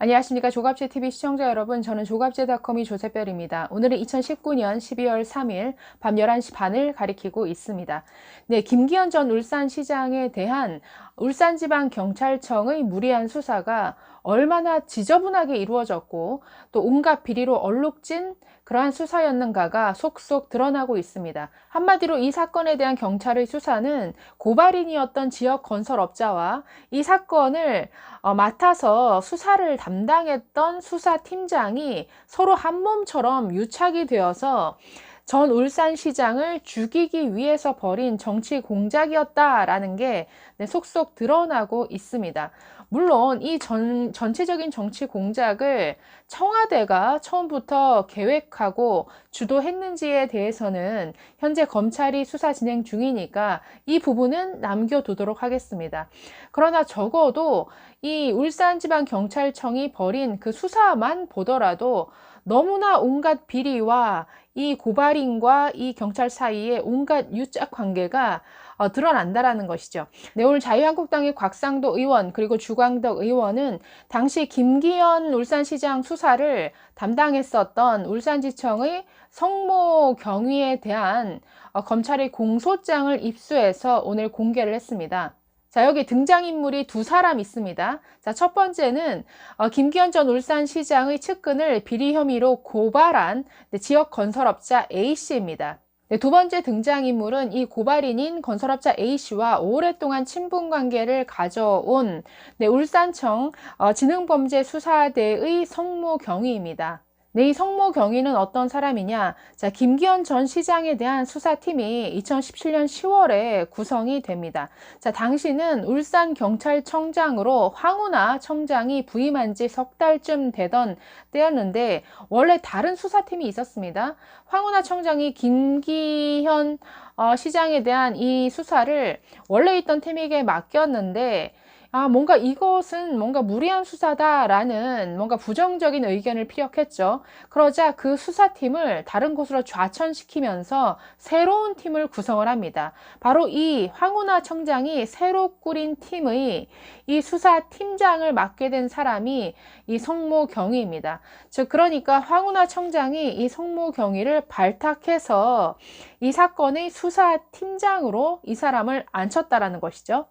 안녕하십니까. 조갑제TV 시청자 여러분, 저는 조갑제닷컴의 조세별입니다. 오늘은 2019년 12월 3일 밤 11시 반을 가리키고 있습니다. 네, 김기현 전 울산시장에 대한 울산지방경찰청의 무리한 수사가 얼마나 지저분하게 이루어졌고 또 온갖 비리로 얼룩진 그러한 수사였는가가 속속 드러나고 있습니다. 한마디로 이 사건에 대한 경찰의 수사는 고발인이었던 지역 건설업자와 이 사건을 맡아서 수사를 담당했던 수사팀장이 서로 한 몸처럼 유착이 되어서 전 울산시장을 죽이기 위해서 벌인 정치 공작이었다라는 게 속속 드러나고 있습니다. 물론 이 전체적인 정치 공작을 청와대가 처음부터 계획하고 주도했는지에 대해서는 현재 검찰이 수사 진행 중이니까 이 부분은 남겨두도록 하겠습니다. 그러나 적어도 이 울산지방경찰청이 벌인 그 수사만 보더라도 너무나 온갖 비리와 이 고발인과 이 경찰 사이에 온갖 유착 관계가 드러난다라는 것이죠. 네, 오늘 자유한국당의 곽상도 의원 그리고 주광덕 의원은 당시 김기현 울산시장 수사를 담당했었던 울산지청의 성모 경위에 대한 검찰의 공소장을 입수해서 오늘 공개를 했습니다. 자, 여기 등장인물이 두 사람 있습니다. 자, 첫 번째는 김기현 전 울산시장의 측근을 비리 혐의로 고발한 지역 건설업자 A씨입니다. 네, 두 번째 등장인물은 이 고발인인 건설업자 A씨와 오랫동안 친분관계를 가져온 울산청 지능범죄수사대의 성모 경위입니다. 네, 이 성모 경위는 어떤 사람이냐? 자, 김기현 전 시장에 대한 수사팀이 2017년 10월에 구성이 됩니다. 자, 당시는 울산경찰청장으로 황운하 청장이 부임한 지 석 달쯤 되던 때였는데 원래 다른 수사팀이 있었습니다. 황운하 청장이 김기현 시장에 대한 이 수사를 원래 있던 팀에게 맡겼는데 뭔가 이것은 뭔가 무리한 수사다라는 뭔가 부정적인 의견을 피력했죠. 그러자 그 수사팀을 다른 곳으로 좌천시키면서 새로운 팀을 구성을 합니다. 바로 이 황운하 청장이 새로 꾸린 팀의 이 수사팀장을 맡게 된 사람이 이 성모 경위입니다. 즉 그러니까 황운하 청장이 이 성모 경위를 발탁해서 이 사건의 수사팀장으로 이 사람을 앉혔다라는 것이죠.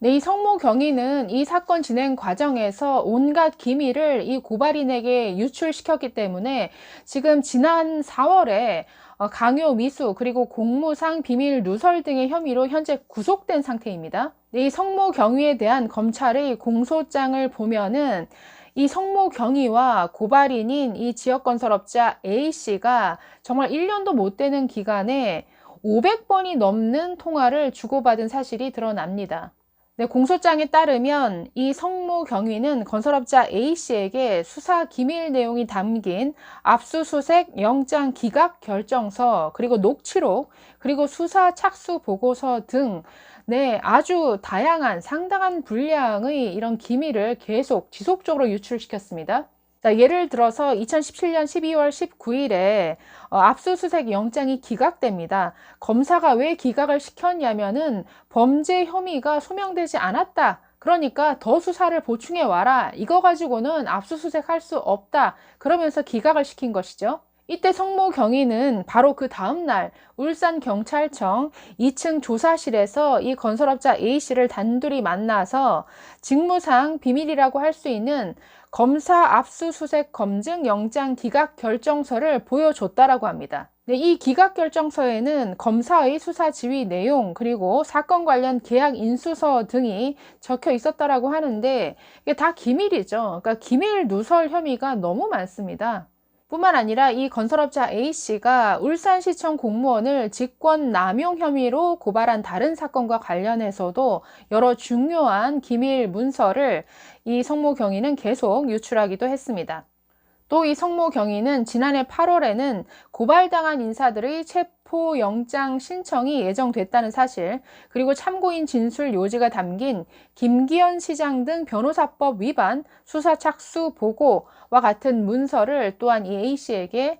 네, 이 성모 경위는 이 사건 진행 과정에서 온갖 기밀을 이 고발인에게 유출시켰기 때문에 지금 지난 4월에 강요 미수 그리고 공무상 비밀 누설 등의 혐의로 현재 구속된 상태입니다. 네, 이 성모 경위에 대한 검찰의 공소장을 보면은 이 성모 경위와 고발인인 이 지역건설업자 A씨가 정말 1년도 못 되는 기간에 500번이 넘는 통화를 주고받은 사실이 드러납니다. 네, 공소장에 따르면 이 성모 경위는 건설업자 A씨에게 수사 기밀 내용이 담긴 압수수색 영장 기각 결정서 그리고 녹취록 그리고 수사 착수 보고서 등 아주 다양한 상당한 분량의 이런 기밀을 계속 지속적으로 유출시켰습니다. 자, 예를 들어서 2017년 12월 19일에 압수수색 영장이 기각됩니다. 검사가 왜 기각을 시켰냐면은 범죄 혐의가 소명되지 않았다. 그러니까 더 수사를 보충해 와라. 이거 가지고는 압수수색 할 수 없다. 그러면서 기각을 시킨 것이죠. 이때 성모 경위는 바로 그 다음날 울산경찰청 2층 조사실에서 이 건설업자 A씨를 단둘이 만나서 직무상 비밀이라고 할 수 있는 검사 압수수색 검증 영장 기각 결정서를 보여줬다라고 합니다. 네, 이 기각 결정서에는 검사의 수사 지휘 내용 그리고 사건 관련 계약 인수서 등이 적혀 있었다라고 하는데 이게 다 기밀이죠. 그러니까 기밀 누설 혐의가 너무 많습니다. 뿐만 아니라 이 건설업자 A씨가 울산시청 공무원을 직권 남용 혐의로 고발한 다른 사건과 관련해서도 여러 중요한 기밀 문서를 이 성모 경위는 계속 유출하기도 했습니다. 또 이 성모 경위는 지난해 8월에는 고발당한 인사들의 체포영장 신청이 예정됐다는 사실, 그리고 참고인 진술 요지가 담긴 김기현 시장 등 변호사법 위반 수사 착수 보고와 같은 문서를 또한 이 A씨에게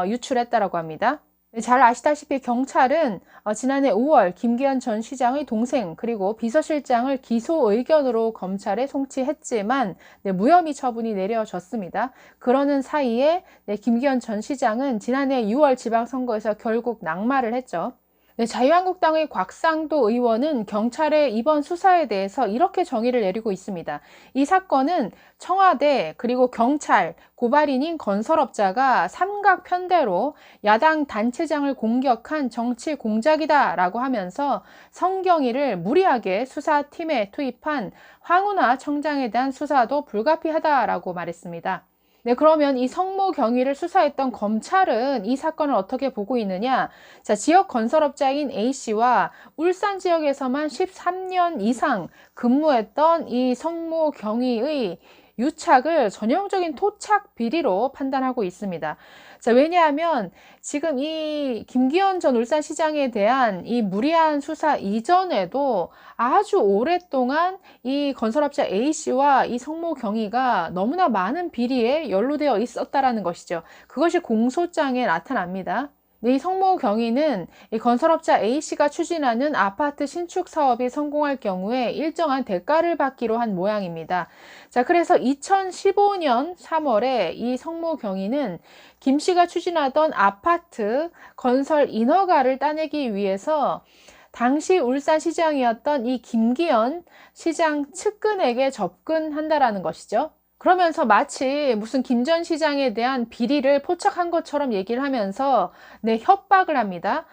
유출했다라고 합니다. 네, 잘 아시다시피 경찰은 지난해 5월 김기현 전 시장의 동생 그리고 비서실장을 기소 의견으로 검찰에 송치했지만 네, 무혐의 처분이 내려졌습니다. 그러는 사이에 네, 김기현 전 시장은 지난해 6월 지방선거에서 결국 낙마를 했죠. 네, 자유한국당의 곽상도 의원은 경찰의 이번 수사에 대해서 이렇게 정의를 내리고 있습니다. 이 사건은 청와대 그리고 경찰, 고발인인 건설업자가 삼각 편대로 야당 단체장을 공격한 정치 공작이다라고 하면서 성경위를 무리하게 수사팀에 투입한 황운하 청장에 대한 수사도 불가피하다라고 말했습니다. 네, 그러면 이 성모 경위를 수사했던 검찰은 이 사건을 어떻게 보고 있느냐? 자, 지역 건설업자인 A씨와 울산 지역에서만 13년 이상 근무했던 이 성모 경위의 유착을 전형적인 토착 비리로 판단하고 있습니다. 자, 왜냐하면 지금 이 김기현 전 울산시장에 대한 이 무리한 수사 이전에도 아주 오랫동안 이 건설업자 A씨와 이 성모 경위가 너무나 많은 비리에 연루되어 있었다라는 것이죠. 그것이 공소장에 나타납니다. 이 성모 경위는 이 건설업자 A씨가 추진하는 아파트 신축 사업이 성공할 경우에 일정한 대가를 받기로 한 모양입니다. 자, 그래서 2015년 3월에 이 성모 경위는 김 씨가 추진하던 아파트 건설 인허가를 따내기 위해서 당시 울산시장이었던 이 김기현 시장 측근에게 접근한다라는 것이죠. 그러면서 마치 무슨 김 전 시장에 대한 비리를 포착한 것처럼 얘기를 하면서 네, 협박을 합니다.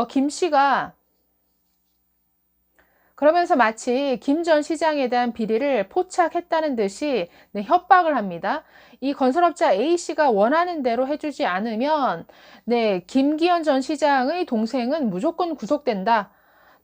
김 씨가 그러면서 마치 김 전 시장에 대한 비리를 포착했다는 듯이 네, 협박을 합니다. 이 건설업자 A씨가 원하는 대로 해주지 않으면 네, 김기현 전 시장의 동생은 무조건 구속된다.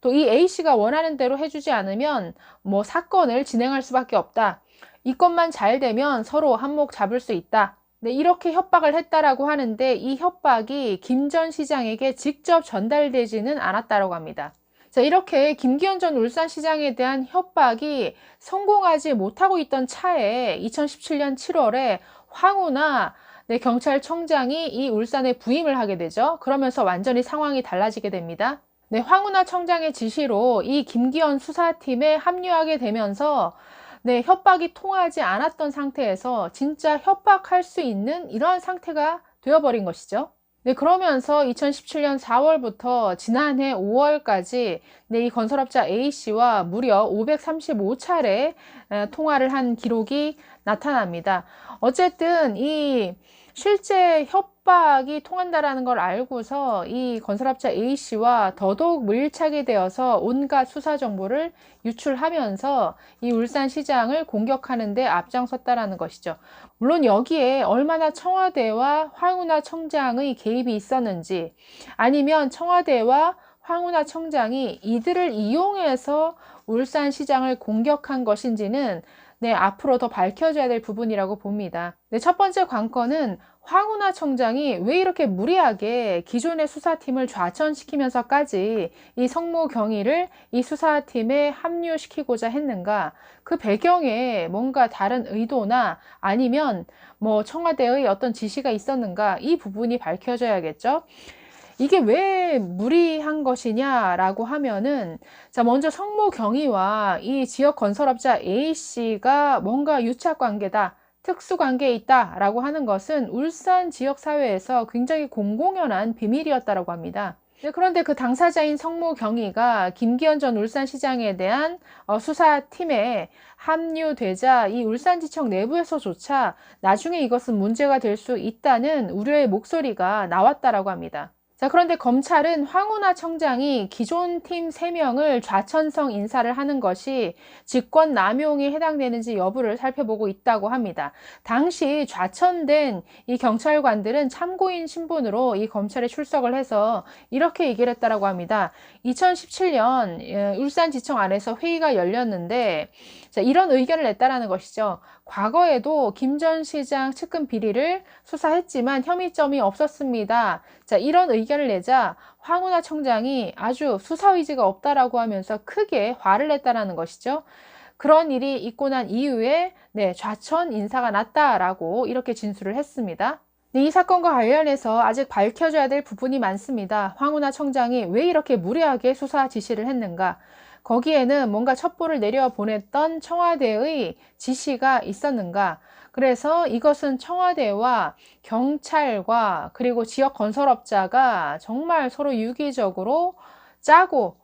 또 이 A씨가 원하는 대로 해주지 않으면 뭐 사건을 진행할 수밖에 없다. 이 건만 잘 되면 서로 한몫 잡을 수 있다. 네, 이렇게 협박을 했다라고 하는데 이 협박이 김 전 시장에게 직접 전달되지는 않았다고 합니다. 자, 이렇게 김기현 전 울산시장에 대한 협박이 성공하지 못하고 있던 차에 2017년 7월에 황운하 네, 경찰청장이 이 울산에 부임을 하게 되죠. 그러면서 완전히 상황이 달라지게 됩니다. 네, 황운하 청장의 지시로 이 김기현 수사팀에 합류하게 되면서 네, 협박이 통하지 않았던 상태에서 진짜 협박할 수 있는 이러한 상태가 되어버린 것이죠. 네, 그러면서 2017년 4월부터 지난해 5월까지 네, 이 건설업자 A씨와 무려 535차례 통화를 한 기록이 나타납니다. 어쨌든 이 실제 협박이 통한다라는 걸 알고서 이 건설업자 A씨와 더더욱 밀착이 되어서 온갖 수사 정보를 유출하면서 이 울산시장을 공격하는 데 앞장섰다라는 것이죠. 물론 여기에 얼마나 청와대와 황운하 청장의 개입이 있었는지 아니면 청와대와 황운하 청장이 이들을 이용해서 울산시장을 공격한 것인지는 네, 앞으로 더 밝혀져야 될 부분이라고 봅니다. 네, 첫 번째 관건은 황운하 청장이 왜 이렇게 무리하게 기존의 수사팀을 좌천시키면서까지 이 성모 경위를 이 수사팀에 합류시키고자 했는가? 그 배경에 뭔가 다른 의도나 아니면 뭐 청와대의 어떤 지시가 있었는가? 이 부분이 밝혀져야겠죠. 이게 왜 무리한 것이냐라고 하면은 자, 먼저 성모 경위와 이 지역 건설업자 A씨가 뭔가 유착 관계다, 특수 관계에 있다라고 하는 것은 울산 지역 사회에서 굉장히 공공연한 비밀이었다라고 합니다. 네, 그런데 그 당사자인 성모 경위가 김기현 전 울산시장에 대한 수사팀에 합류되자 이 울산지청 내부에서조차 나중에 이것은 문제가 될 수 있다는 우려의 목소리가 나왔다라고 합니다. 자, 그런데 검찰은 황운하 청장이 기존 팀 3명을 좌천성 인사를 하는 것이 직권 남용에 해당되는지 여부를 살펴보고 있다고 합니다. 당시 좌천된 이 경찰관들은 참고인 신분으로 이 검찰에 출석을 해서 이렇게 얘기를 했다고 합니다. 2017년 울산지청 안에서 회의가 열렸는데 자, 이런 의견을 냈다라는 것이죠. 과거에도 김 전 시장 측근 비리를 수사했지만 혐의점이 없었습니다. 자, 이런 의견을 내자 황운하 청장이 아주 수사 의지가 없다라고 하면서 크게 화를 냈다라는 것이죠. 그런 일이 있고 난 이후에 네, 좌천 인사가 났다라고 이렇게 진술을 했습니다. 이 사건과 관련해서 아직 밝혀져야 될 부분이 많습니다. 황운하 청장이 왜 이렇게 무리하게 수사 지시를 했는가? 거기에는 뭔가 첩보를 내려보냈던 청와대의 지시가 있었는가? 그래서 이것은 청와대와 경찰과 그리고 지역 건설업자가 정말 서로 유기적으로 짜고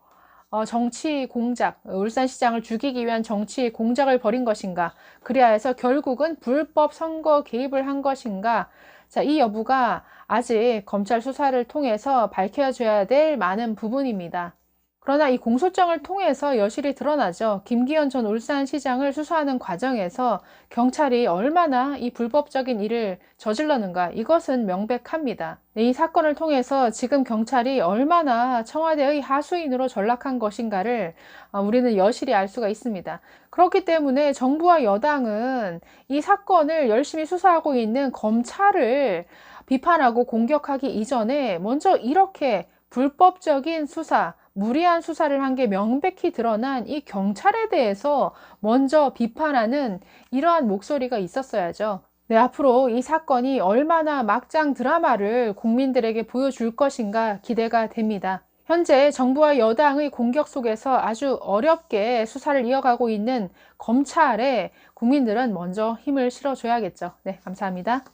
정치 공작, 울산시장을 죽이기 위한 정치 공작을 벌인 것인가? 그래야 해서 결국은 불법 선거 개입을 한 것인가? 자, 이 여부가 아직 검찰 수사를 통해서 밝혀져야 될 많은 부분입니다. 그러나 이 공소장을 통해서 여실히 드러나죠. 김기현 전 울산시장을 수사하는 과정에서 경찰이 얼마나 이 불법적인 일을 저질렀는가, 이것은 명백합니다. 이 사건을 통해서 지금 경찰이 얼마나 청와대의 하수인으로 전락한 것인가를 우리는 여실히 알 수가 있습니다. 그렇기 때문에 정부와 여당은 이 사건을 열심히 수사하고 있는 검찰을 비판하고 공격하기 이전에 먼저 이렇게 불법적인 수사, 무리한 수사를 한 게 명백히 드러난 이 경찰에 대해서 먼저 비판하는 이러한 목소리가 있었어야죠. 네, 앞으로 이 사건이 얼마나 막장 드라마를 국민들에게 보여줄 것인가 기대가 됩니다. 현재 정부와 여당의 공격 속에서 아주 어렵게 수사를 이어가고 있는 검찰에 국민들은 먼저 힘을 실어줘야겠죠. 네, 감사합니다.